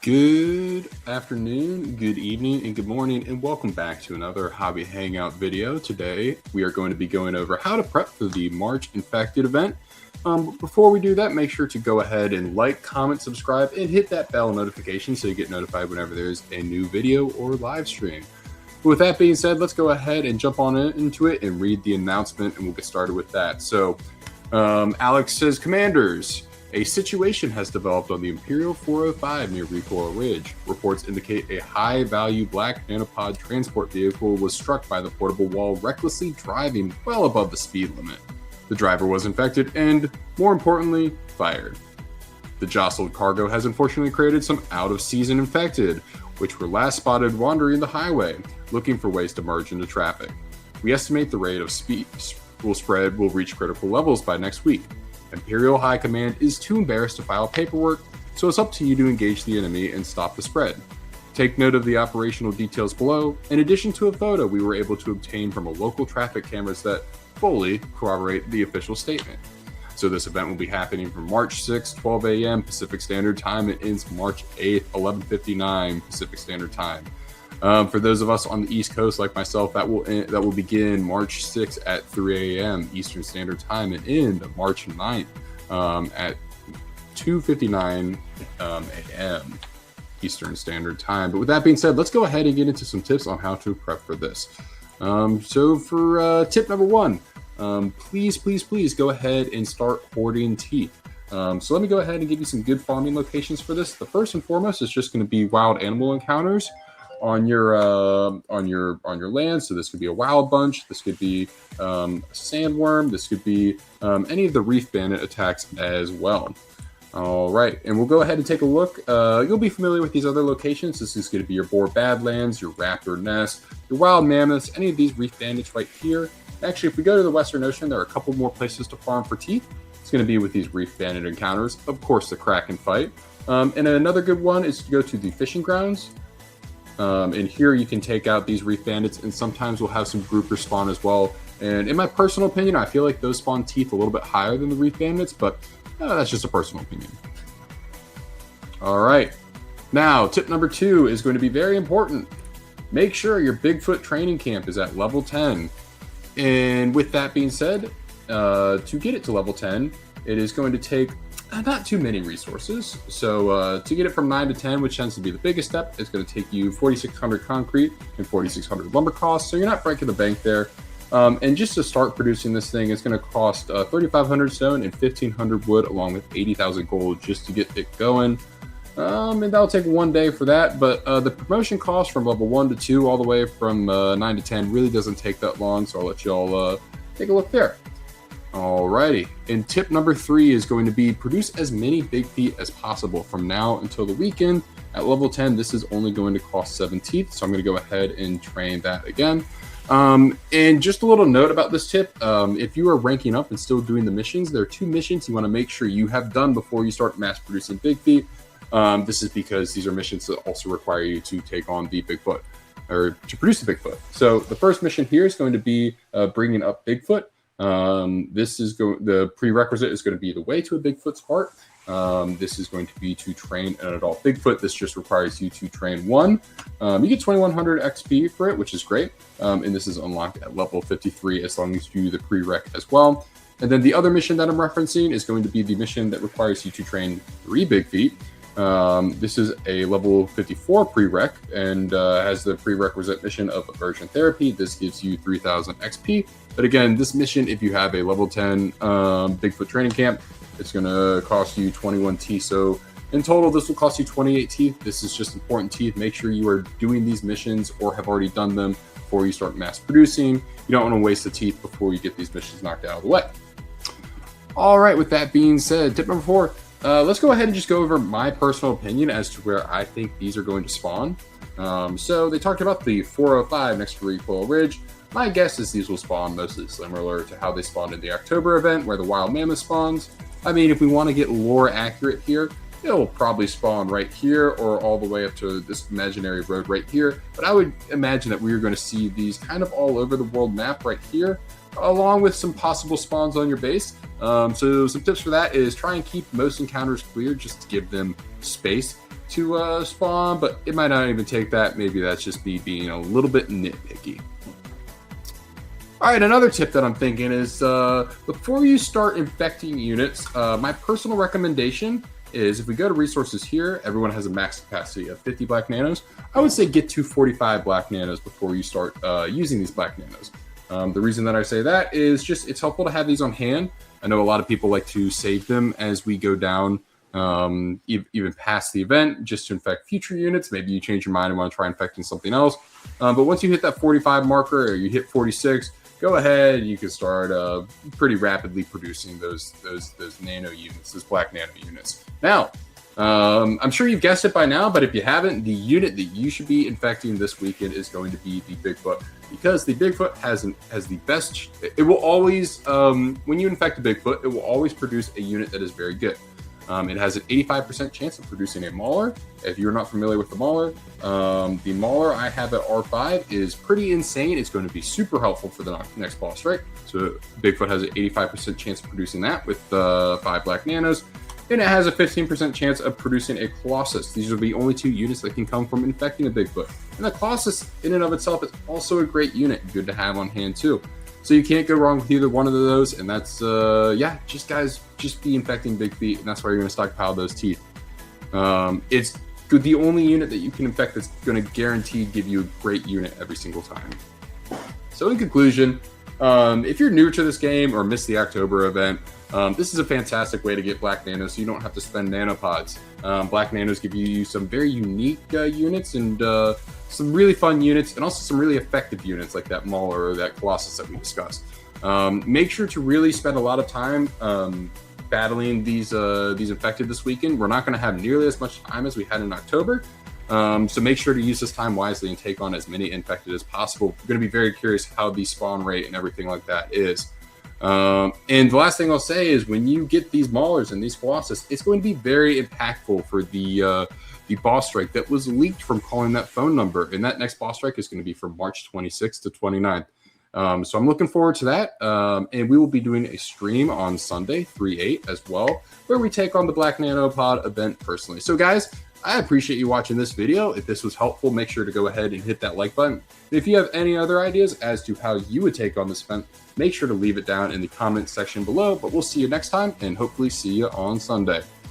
Good afternoon, good evening, and good morning, and welcome back to another Hobby Hangout video. Today, we are going to be going over how to prep for the March Infected event. But before we do that, make sure to go ahead and like, comment, subscribe, and hit that bell notification so you get notified whenever there's a new video or live stream. With that being said, let's go ahead and jump on into it and read the announcement, and we'll get started with that. So, Alex says, Commanders, a situation has developed on the Imperial 405 near Recoil Ridge. Reports indicate a high-value black nanopod transport vehicle was struck by the portable wall, recklessly driving well above the speed limit. The driver was infected and, more importantly, fired. The jostled cargo has unfortunately created some out-of-season infected, which were last spotted wandering the highway, looking for ways to merge into traffic. We estimate the rate of speed spread will reach critical levels by next week. Imperial High Command is too embarrassed to file paperwork, so it's up to you to engage the enemy and stop the spread. Take note of the operational details below, in addition to a photo we were able to obtain from a local traffic cameras that fully corroborate the official statement. So this event will be happening from March 6th, 12 a.m. Pacific Standard Time. It ends March 8th, 11:59 Pacific Standard Time. For those of us on the East Coast, like myself, that will begin March 6th at 3 a.m. Eastern Standard Time and end March 9th at 2:59 a.m. Eastern Standard Time. But with that being said, let's go ahead and get into some tips on how to prep for this. So for tip number one, please go ahead and start hoarding teeth. So let me go ahead and give you some good farming locations for this. The first and foremost is just going to be wild animal encounters on your land. So this could be a wild bunch, this could be a sandworm, this could be any of the reef bandit attacks as well. All right, and we'll go ahead and take a look. You'll be familiar with these other locations. This is going to be your boar badlands, your raptor nest, your wild mammoths, any of these reef bandits right here. Actually, if we go to the Western Ocean, there are a couple more places to farm for teeth. It's going to be with these reef bandit encounters, of course, the Kraken fight. And another good one is to go to the fishing grounds. And here you can take out these reef bandits, and sometimes we'll have some grouper spawn as well. And in my personal opinion, I feel like those spawn teeth a little bit higher than the reef bandits, but that's just a personal opinion. All right. Now, tip number two is going to be very important. Make sure your Bigfoot training camp is at level 10. And with that being said, to get it to level 10, it is going to take not too many resources. So to get it from 9 to 10, which tends to be the biggest step, it's going to take you 4,600 concrete and 4,600 lumber costs. So you're not breaking the bank there. And just to start producing this thing, it's going to cost 3,500 stone and 1,500 wood, along with 80,000 gold just to get it going. And that'll take one day for that. But the promotion cost from level 1 to 2 all the way from 9 to 10 really doesn't take that long. So I'll let you all take a look there. Alrighty, and tip number 3 is going to be produce as many big feet as possible from now until the weekend. At level 10, this is only going to cost 7 teeth, so I'm going to go ahead and train that again. And just a little note about this tip, if you are ranking up and still doing the missions, there are 2 missions you want to make sure you have done before you start mass producing big feet. This is because these are missions that also require you to take on the Bigfoot, or to produce the Bigfoot. So the first mission here is going to be bringing up Bigfoot. The prerequisite is going to be the way to a Bigfoot's heart. This is going to be to train an adult Bigfoot. This just requires you to train 1. You get 2,100 XP for it, which is great. And this is unlocked at level 53 as long as you do the prereq as well. And then the other mission that I'm referencing is going to be the mission that requires you to train 3 big feet. This is a level 54 prereq and has the prerequisite mission of aversion therapy. This gives you 3,000 XP. But again, this mission, if you have a level 10 Bigfoot training camp, it's going to cost you 21 teeth. So in total, this will cost you 28 teeth. This is just important teeth. Make sure you are doing these missions or have already done them before you start mass producing. You don't want to waste the teeth before you get these missions knocked out of the way. All right, with that being said, tip number 4. Let's go ahead and just go over my personal opinion as to where I think these are going to spawn. So they talked about the 405 next to Recoil Ridge. My guess is these will spawn mostly similar to how they spawned in the October event, where the wild mammoth spawns. I mean, if we want to get lore accurate here, it'll probably spawn right here or all the way up to this imaginary road right here. But I would imagine that we're going to see these kind of all over the world map right here, along with some possible spawns on your base. So some tips for that is try and keep most encounters clear just to give them space to spawn, but it might not even take that. Maybe that's just me being a little bit nitpicky. All right, another tip that I'm thinking is before you start infecting units, my personal recommendation is if we go to resources here, everyone has a max capacity of 50 black nanos. I would say get to 45 black nanos before you start using these black nanos. The reason that I say that is just it's helpful to have these on hand. I know a lot of people like to save them as we go down even past the event just to infect future units. Maybe you change your mind and want to try infecting something else. But once you hit that 45 marker or you hit 46, go ahead, you can start pretty rapidly producing those nano units, those black nano units. Now, I'm sure you've guessed it by now, but if you haven't, the unit that you should be infecting this weekend is going to be the Bigfoot, because the Bigfoot has the best. It will always, when you infect a Bigfoot, it will always produce a unit that is very good. It has an 85% chance of producing a Mauler. If you're not familiar with the Mauler I have at R5 is pretty insane. It's going to be super helpful for the next boss strike. So Bigfoot has an 85% chance of producing that with 5 black nanos. And it has a 15% chance of producing a Colossus. These are the only 2 units that can come from infecting a Bigfoot. And the Colossus in and of itself is also a great unit, good to have on hand too. So you can't go wrong with either one of those, and that's, just be infecting big feet, and that's why you're going to stockpile those teeth. It's the only unit that you can infect that's going to guaranteed give you a great unit every single time. So in conclusion, if you're new to this game or missed the October event, this is a fantastic way to get black nanos so you don't have to spend nanopods. Black nanos give you some very unique units and some really fun units, and also some really effective units like that Mauler or that Colossus that we discussed. Make sure to really spend a lot of time battling these infected this weekend. We're not going to have nearly as much time as we had in October, so make sure to use this time wisely and take on as many infected as possible. We're going to be very curious how the spawn rate and everything like that is. And the last thing I'll say is when you get these Maulers and these Colossus, it's going to be very impactful for the boss strike that was leaked from calling that phone number. And that next boss strike is going to be from March 26th to 29th. So I'm looking forward to that. And we will be doing a stream on Sunday, 3/8 as well, where we take on the Black Nanopod event personally. So guys, I appreciate you watching this video. If this was helpful, make sure to go ahead and hit that like button. If you have any other ideas as to how you would take on this event, make sure to leave it down in the comment section below. But we'll see you next time, and hopefully see you on Sunday.